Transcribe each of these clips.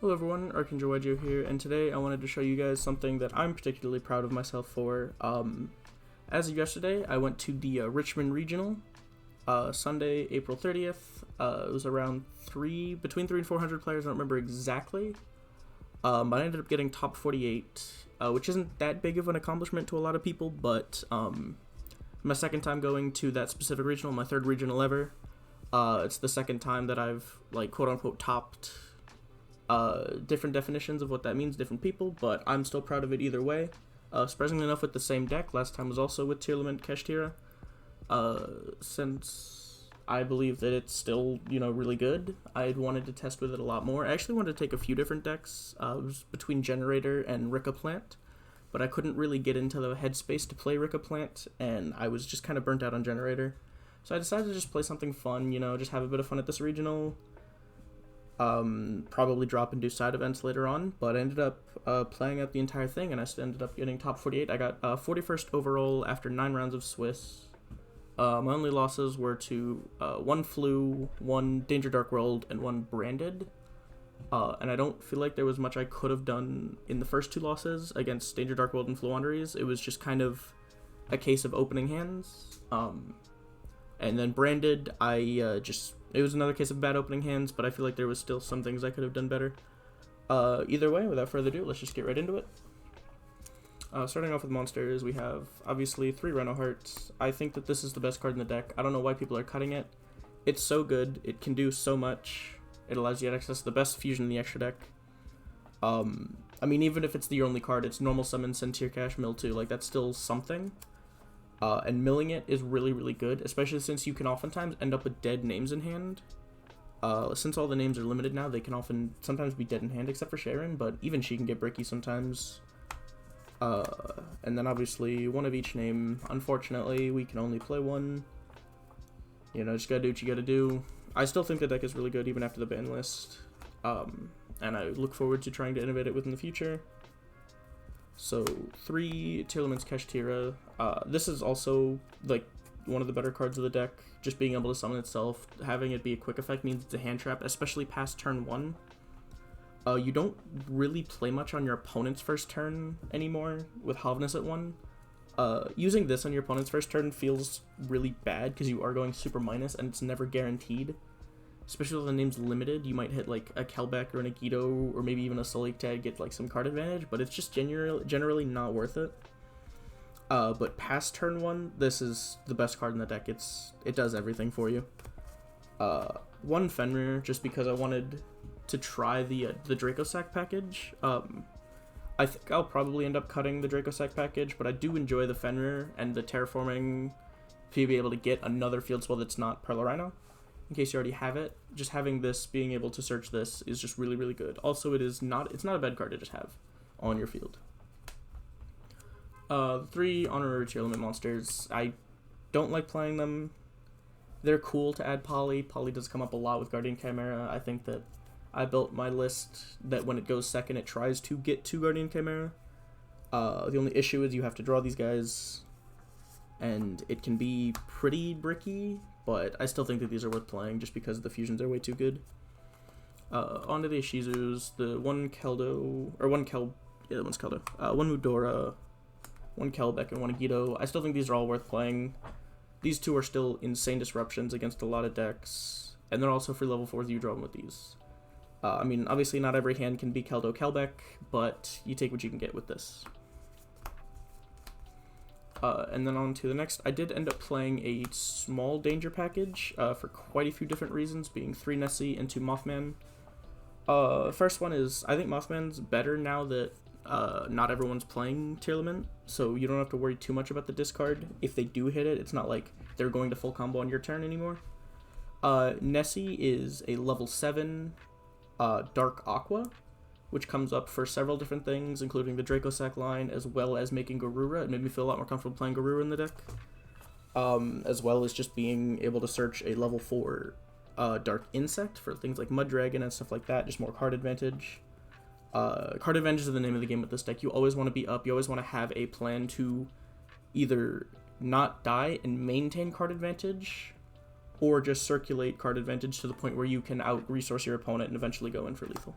Hello everyone, Archangel here, and today I wanted to show you guys something that I'm particularly proud of myself for. As of yesterday, I went to the Richmond Regional, Sunday, April 30th. It was around between 300 and 400 players, I don't remember exactly. But I ended up getting top 48, which isn't that big of an accomplishment to a lot of people, but my second time going to that specific regional, my third regional ever. It's the second time that I've, like, quote-unquote topped different definitions of what that means, different people, but I'm still proud of it either way. Surprisingly enough, with the same deck. Last time was also with tearlament Kashtira. Since I believe that it's still, really good, I wanted to test with it a lot more. I actually wanted to take a few different decks. It was between Generator and Ricka Plant, but I couldn't really get into the headspace to play Ricka Plant, and I was just kind of burnt out on Generator. So I decided to just play something fun, just have a bit of fun at this regional. Probably drop and do side events later on, but I ended up playing out the entire thing, and I ended up getting top 48. I got 41st overall after 9 rounds of Swiss. My only losses were to 1 Flu, 1 Danger Dark World, and 1 Branded. And I don't feel like there was much I could have done in the first 2 losses against Danger Dark World and Flu Wanderers. It was just kind of a case of opening hands. And then Branded, it was another case of bad opening hands, but I feel like there was still some things I could have done better. Either way, without further ado, let's just get right into it. Starting off with monsters, we have, obviously, 3 Rhino Hearts. I think that this is the best card in the deck. I don't know why people are cutting it. It's so good. It can do so much. It allows you to access the best fusion in the extra deck. Even if it's the only card, it's normal summon, send Tear Cash, mill 2. Like, that's still something. And milling it is really, really good, especially since you can oftentimes end up with dead names in hand. Since all the names are limited now, they can sometimes be dead in hand, except for Sharon, but even she can get bricky sometimes. And then obviously, one of each name. Unfortunately, we can only play one. Just gotta do what you gotta do. I still think the deck is really good, even after the ban list. And I look forward to trying to innovate it within the future. So, 3 Tearlaments Kashtira. This is also, like, one of the better cards of the deck. Just being able to summon itself, having it be a quick effect means it's a hand trap, especially past turn 1. You don't really play much on your opponent's first turn anymore with Havness at 1. Using this on your opponent's first turn feels really bad because you are going super minus and it's never guaranteed. Especially when the name's limited, you might hit like a Kelbeck or an Agito or maybe even a Solik to get like some card advantage, but it's just generally not worth it. But past turn 1, this is the best card in the deck. It does everything for you. 1 Fenrir, just because I wanted to try the Dracosac package. I think I'll probably end up cutting the Dracosac package, but I do enjoy the Fenrir and the terraforming to be able to get another field spell that's not Perlarino. In case you already have it, just having this, being able to search this is just really, really good. Also, it's not a bad card to just have on your field. 3 Honorary Tearlament monsters. I don't like playing them. They're cool to add Poly. Poly does come up a lot with Guardian Chimera. I think that I built my list that when it goes second, it tries to get to Guardian Chimera. The only issue is you have to draw these guys, and it can be pretty bricky, but I still think that these are worth playing just because the fusions are way too good. Onto the Ishizus, the 1 Keldo, or 1 Kel, yeah, the one's Keldo, 1 Mudora, 1 Kelbeck, and 1 Agito. I still think these are all worth playing. These 2 are still insane disruptions against a lot of decks, and they're also free level 4s, you draw them with these. Obviously not every hand can be Keldo Kelbeck, but you take what you can get with this. And then on to the next. I did end up playing a small danger package for quite a few different reasons, being 3 Nessie and 2 Mothman. First one is, I think Mothman's better now that not everyone's playing Tearlament, so you don't have to worry too much about the discard. If they do hit it, it's not like they're going to full combo on your turn anymore. Nessie is a level 7 Dark Aqua, which comes up for several different things, including the Dracosac line, as well as making Garura. It made me feel a lot more comfortable playing Garura in the deck, as well as just being able to search a level 4 Dark Insect for things like Mud Dragon and stuff like that, just more card advantage. Card advantage is the name of the game with this deck. You always want to be up, you always want to have a plan to either not die and maintain card advantage, or just circulate card advantage to the point where you can out-resource your opponent and eventually go in for lethal.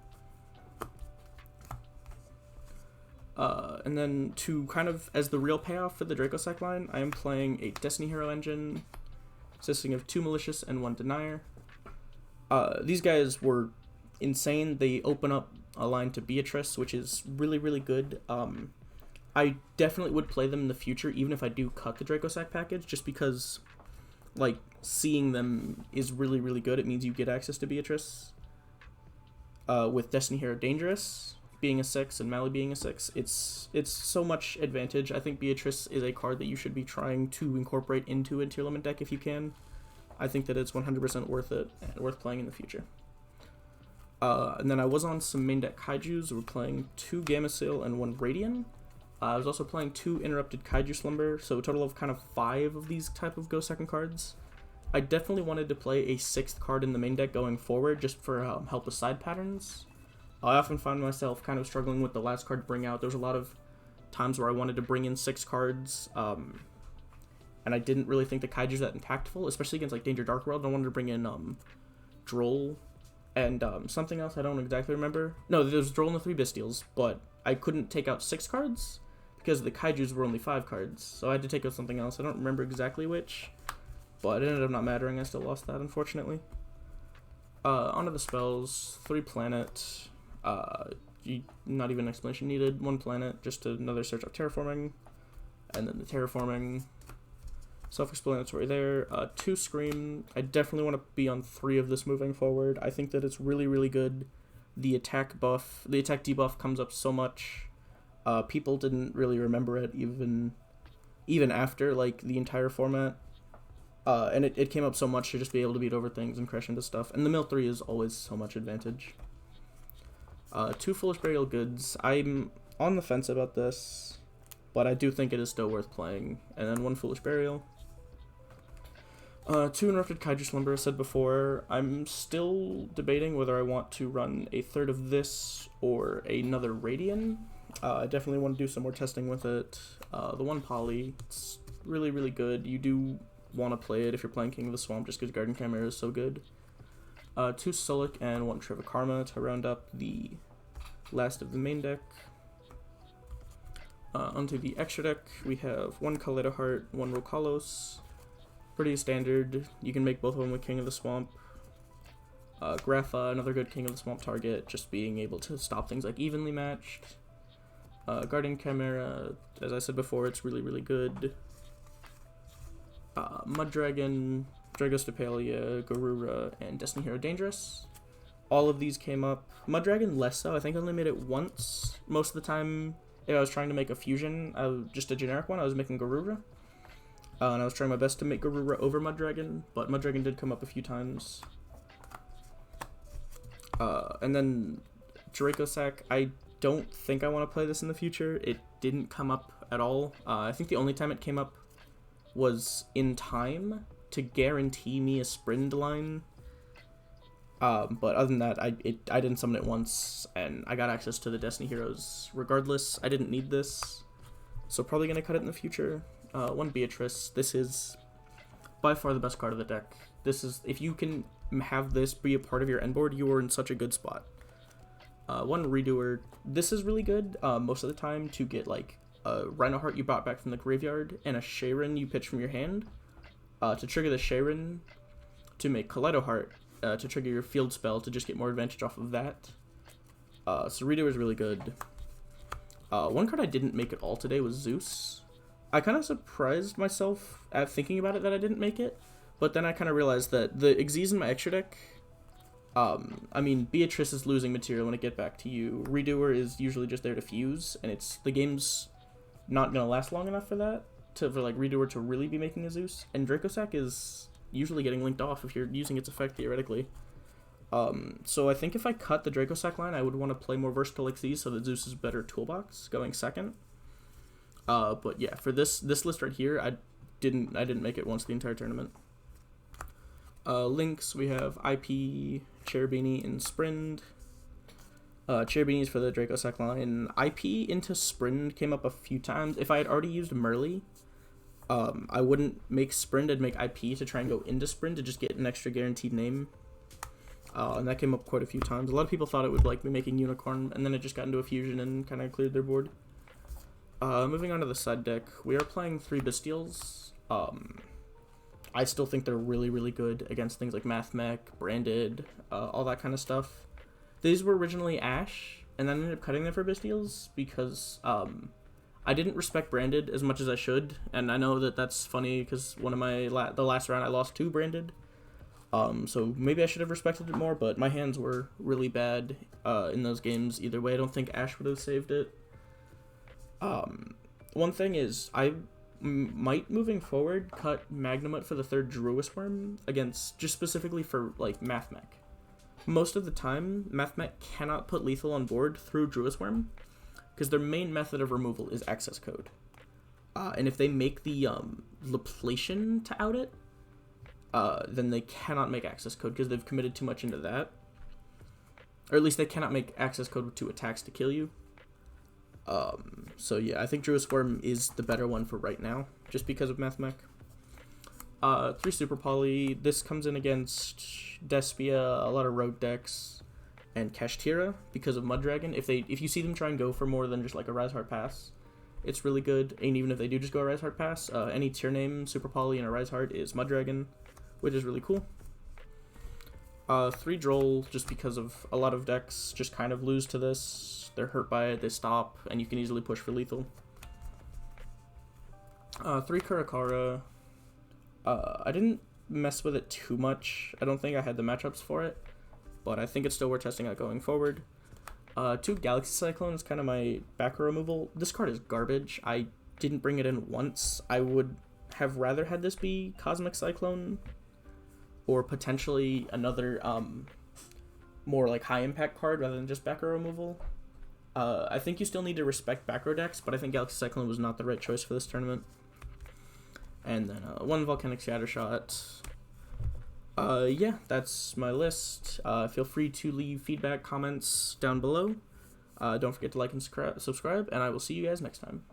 And then to kind of, as the real payoff for the Dracossack line, I am playing a Destiny Hero engine consisting of 2 Malicious and 1 Denier. These guys were insane. They open up a line to Beatrice, which is really, really good. I definitely would play them in the future, even if I do cut the Dracossack package, just because, like, seeing them is really, really good. It means you get access to Beatrice. With Destiny Hero Dangerous being a 6 and Mally being a 6, it's so much advantage. I think Beatrice is a card that you should be trying to incorporate into a tearlament deck if you can. I think that it's 100% worth it and worth playing in the future. And then I was on some main deck Kaijus. We're playing 2 Gameciel and 1 Radian. I was also playing 2 Interrupted Kaiju Slumber, so a total of kind of 5 of these type of Go Second cards. I definitely wanted to play a 6th card in the main deck going forward, just for help with side patterns. I often find myself kind of struggling with the last card to bring out. There's a lot of times where I wanted to bring in 6 cards, and I didn't really think the Kaiju's that impactful, especially against like Danger Dark World. I wanted to bring in Droll and something else I don't exactly remember. No, there's Droll and the 3 Bestials, but I couldn't take out 6 cards because the Kaiju's were only 5 cards, so I had to take out something else. I don't remember exactly which, but it ended up not mattering. I still lost that, unfortunately. Onto the spells. 3 planet. Not even an explanation needed. 1 planet, just another search of terraforming, and then the terraforming. Self-explanatory there. 2 Scream. I definitely want to be on 3 of this moving forward. I think that it's really, really good. The attack debuff comes up so much. People didn't really remember it even after like the entire format. And it came up so much to just be able to beat over things and crash into stuff. And the Mill 3 is always so much advantage. 2 Foolish Burial Goods. I'm on the fence about this, but I do think it is still worth playing. And then 1 Foolish Burial. 2 Interrupted Kaiju Slumber, I said before. I'm still debating whether I want to run a 3rd of this or another Radian. I definitely want to do some more testing with it. The 1 Poly, it's really, really good. You do want to play it if you're playing King of the Swamp, just because Garden Chimera is so good. 2 Sulik and 1 Treva Karma to round up the last of the main deck. Onto the extra deck, we have 1 Kaleido Heart, 1 Rokalos. Pretty standard. You can make both of them with King of the Swamp. Grapha, another good King of the Swamp target, just being able to stop things like Evenly Matched. Guardian Chimera, as I said before, it's really, really good. Mud Dragon, Dragostapalia, Garura, and Destiny Hero Dangerous. All of these came up. Mud Dragon less so. I think I only made it once. Most of the time, if I was trying to make a fusion, just a generic one, I was making Garura. And I was trying my best to make Garura over Mud Dragon, but Mud Dragon did come up a few times. And then Dracossack, I don't think I want to play this in the future. It didn't come up at all. I think the only time it came up was in time to guarantee me a Sprind line. But other than that, I didn't summon it once, and I got access to the Destiny Heroes regardless. I didn't need this, so probably going to cut it in the future. 1 Beatrice. This is by far the best card of the deck. This is, if you can have this be a part of your end board, you are in such a good spot. 1 Redoer. This is really good most of the time to get like a Rhino Heart you brought back from the graveyard and a Sharon you pitch from your hand. To trigger the Sharon to make Kaleido Heart, to trigger your field spell to just get more advantage off of that. So Redoer is really good. 1 card I didn't make at all today was Zeus. I kind of surprised myself at thinking about it that I didn't make it, but then I kind of realized that the Xyz in my extra deck, I mean, Beatrice is losing material when it get back to you. Redoer is usually just there to fuse, and the game's not going to last long enough for that, for like Redoer to really be making a Zeus, and Dracossack is usually getting linked off if you're using its effect theoretically. So I think if I cut the Dracossack line, I would want to play more versatile like these so that Zeus is a better toolbox going second. But yeah, for this list right here, I didn't make it once the entire tournament. Links, we have IP, Cherubini, and Sprind. Cherubini is for the Dracossack line. IP into Sprind came up a few times. If I had already used Merly, I wouldn't make Sprind, I'd make IP to try and go into Sprind to just get an extra guaranteed name. And that came up quite a few times. A lot of people thought it would like me making Unicorn, and then it just got into a fusion and kind of cleared their board. Moving on to the side deck, we are playing 3 Bestials. I still think they're really, really good against things like Math Mech, Branded, all that kind of stuff. These were originally Ash, and then I ended up cutting them for Bestials because I didn't respect Branded as much as I should, and I know that that's funny because one of my the last round I lost 2 Branded. So maybe I should have respected it more, but my hands were really bad in those games. Either way, I don't think Ash would have saved it. One thing is, I might, moving forward, cut Magnamut for the 3rd Druis Worm against, just specifically for, like, Math Mech. Most of the time, Math Mech cannot put lethal on board through Druis Worm, because their main method of removal is access code. And if they make the Laplation to out it, then they cannot make access code because they've committed too much into that. Or at least they cannot make access code with 2 attacks to kill you. So yeah, I think Druis Worm is the better one for right now, just because of Math Mech. 3 Super Poly, this comes in against Despia, a lot of rogue decks, and Kashtira because of Mud Dragon. If you see them try and go for more than just like a Rise Hard Pass, it's really good. And even if they do just go a Rise Hard Pass, any tier name, Super Poly, and a Rise Hard is Mud Dragon, which is really cool. 3 Droll, just because of a lot of decks just kind of lose to this. They're hurt by it, they stop, and you can easily push for lethal. 3 Kurakara. I didn't mess with it too much. I don't think I had the matchups for it, but I think it's still worth testing out going forward. 2 Galaxy Cyclone is kind of my back row removal. This card is garbage. I didn't bring it in once. I would have rather had this be Cosmic Cyclone, or potentially another more like high impact card rather than just back row removal. I think you still need to respect back row decks, but I think Galaxy Cyclone was not the right choice for this tournament. And then 1 Volcanic Shattershot. Yeah, that's my list. Feel free to leave feedback, comments down below. Don't forget to like and subscribe, and I will see you guys next time.